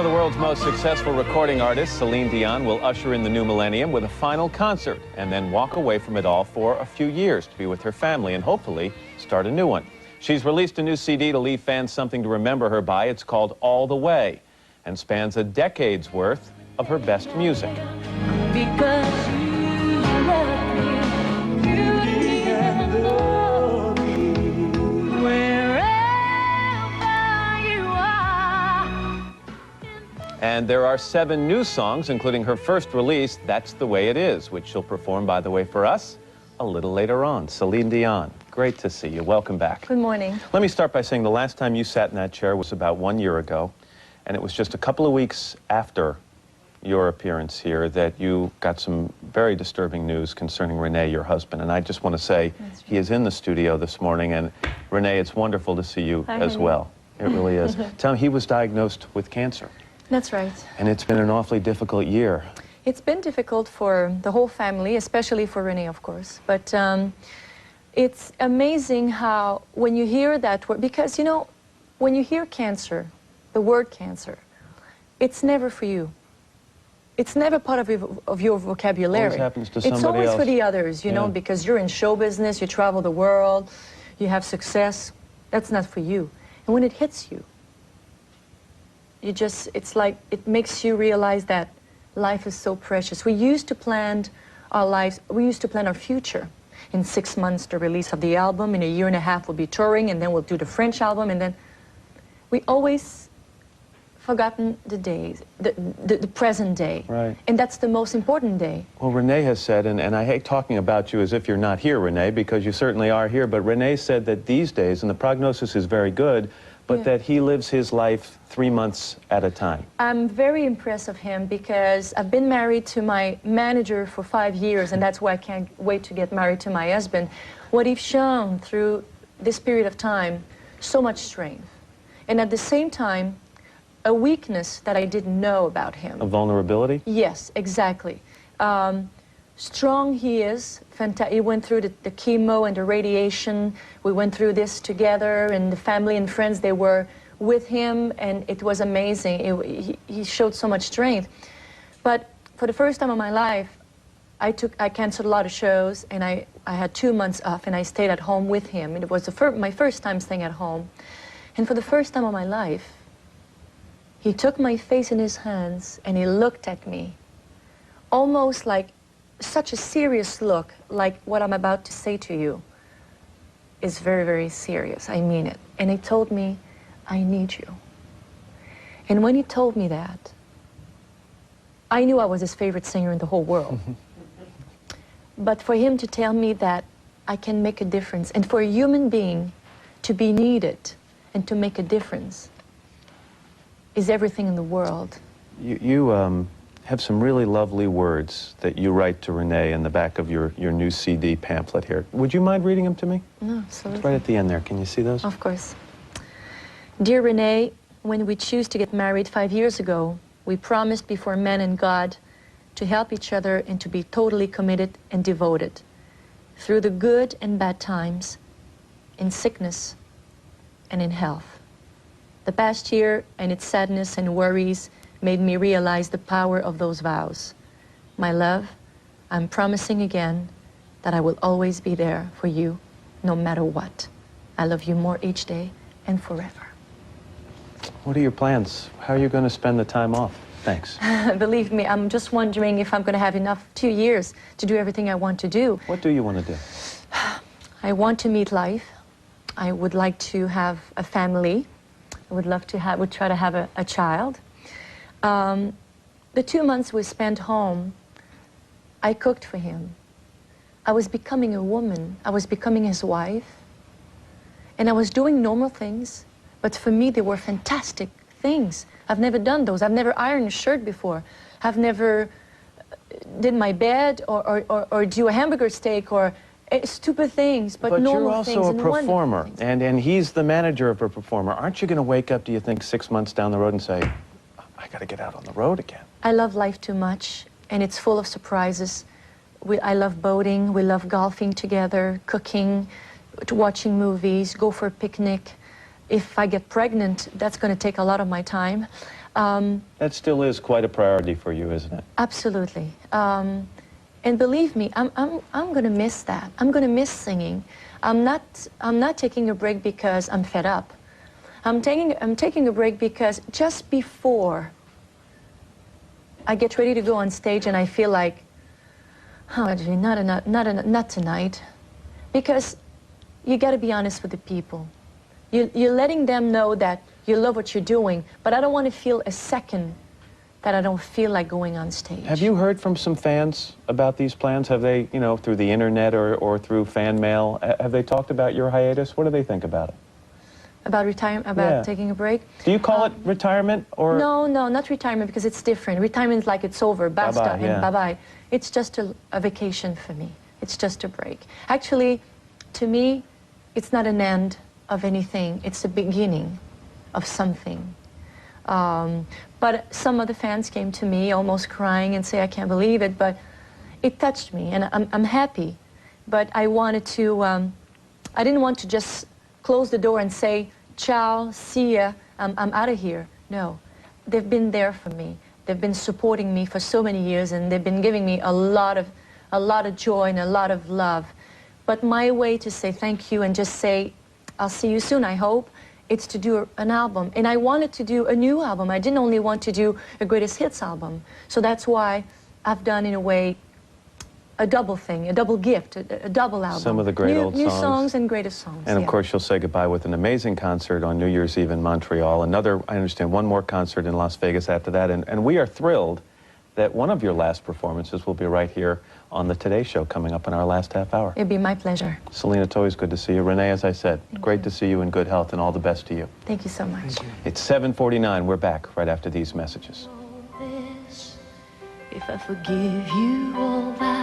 One of the world's most successful recording artists, Celine Dion, will usher in the new millennium with a final concert and then walk away from it all for a few years to be with her family and hopefully start a new one. She's released a new CD to leave fans something to remember her by. It's called All the Way and spans a decade's worth of her best music. Because you love me, you love me, wherever you are. And there are 7 new songs, including her first release, That's the Way It Is, which she'll perform, by the way, for us a little later on. Celine Dion, great to see you. Welcome back. Good morning. Let me start by saying the last time you sat in that chair was about 1 year ago, and it was just a couple of weeks after your appearance here that you got some very disturbing news concerning Rene, your husband. And I just want to say he is in the studio this morning, and Rene, it's wonderful to see you as well. It really is. Tell me, he was diagnosed with cancer. That's right. And it's been an awfully difficult year. It's been difficult for the whole family, especially for Rene, of course. But it's amazing how when you hear that word, because, you know, when you hear cancer, the word cancer, it's never for you. It's never part of your vocabulary. Always happens to somebody It's always else. for the others, you know, Yeah. because you're in show business, you travel the world, you have success. That's not for you. And when it hits you, you just, it's like, it makes you realize that life is so precious. We used to plan our lives, we used to plan our future. In 6 months, the release of the album, in a year and a half, we'll be touring, and then we'll do the French album, and then we always forgotten the days, the present day. Right. And that's the most important day. Well, Rene has said, and I hate talking about you as if you're not here, Rene, because you certainly are here, but Rene said that these days, and the prognosis is very good, but that he lives his life 3 months at a time. I'm very impressed of him because I've been married to my manager for 5 years, and that's why I can't wait to get married to my husband. What he's shown through this period of time, so much strength. And at the same time, a weakness that I didn't know about him. A vulnerability? Yes, exactly. Strong he is. He went through the chemo and the radiation. We went through this together, and the family and friends, they were with him, and it was amazing. He showed so much strength. But for the first time in my life, I canceled a lot of shows, and I had 2 months off, and I stayed at home with him. It was my first time staying at home. And for the first time of my life, he took my face in his hands, and he looked at me, almost like such a serious look, like what I'm about to say to you is very, very serious. I mean it. And he told me, I need you. And when he told me that, I knew I was his favorite singer in the whole world. But for him to tell me that I can make a difference, and for a human being to be needed and to make a difference, is everything in the world. You have some really lovely words that you write to Rene in the back of your new CD pamphlet here. Would you mind reading them to me? No, absolutely. It's right at the end there. Can you see those? Of course. Dear Rene, when we choose to get married 5 years ago, we promised before man and God to help each other and to be totally committed and devoted through the good and bad times, in sickness and in health. The past year and its sadness and worries made me realize the power of those vows. My love, I'm promising again that I will always be there for you, no matter what. I love you more each day and forever. What are your plans? How are you going to spend the time off? Thanks. Believe me, I'm just wondering if I'm going to have enough 2 years to do everything I want to do. What do you want to do? I want to meet life. I would like to have a family. I would love to try to have a child. The 2 months we spent home, I cooked for him. I was becoming a woman. I was becoming his wife. And I was doing normal things, but for me they were fantastic things. I've never done those. I've never ironed a shirt before. I've never did my bed or do a hamburger steak or stupid things, but normal things. But you're also a performer, and he's the manager of a performer. Aren't you going to wake up, do you think, 6 months down the road and say, I got to get out on the road again? I love life too much, and it's full of surprises. I love boating, we love golfing together, cooking, watching movies, go for a picnic. If I get pregnant, that's going to take a lot of my time. That still is quite a priority for you, isn't it? Absolutely. And believe me, I'm going to miss that. I'm going to miss singing. I'm not taking a break because I'm fed up. I'm taking a break because just before I get ready to go on stage and I feel like, oh, actually, not tonight. Because you got to be honest with the people. You're letting them know that you love what you're doing, but I don't want to feel a second that I don't feel like going on stage. Have you heard from some fans about these plans? Have they, you know, through the internet or through fan mail, have they talked about your hiatus? What do they think about it? About retirement, about taking a break? Do you call it retirement or? No, not retirement, because it's different. Retirement is like it's over, basta, Bye-bye, and bye-bye. It's just a vacation for me. It's just a break. Actually, to me, it's not an end of anything. It's the beginning of something. But some of the fans came to me almost crying and say, I can't believe it, but it touched me, and I'm happy. But I wanted to, I didn't want to just close the door and say, ciao, see ya, I'm out of here. No, they've been there for me. They've been supporting me for so many years, and they've been giving me a lot of joy and a lot of love. But my way to say thank you and just say, I'll see you soon, I hope, it's to do an album. And I wanted to do a new album. I didn't only want to do a greatest hits album. So that's why I've done, in a way, a double thing, a double gift, a double album. Some of the great old songs. New songs and greatest songs. And of course, you'll say goodbye with an amazing concert on New Year's Eve in Montreal. Another, I understand, one more concert in Las Vegas after that. And we are thrilled that one of your last performances will be right here on the Today Show coming up in our last half hour. It'd be my pleasure. Celine, it's always good to see you. Renee, as I said, great to see you in good health, and all the best to you. Thank you so much. It's 7:49. We're back right after these messages. If I forgive you all that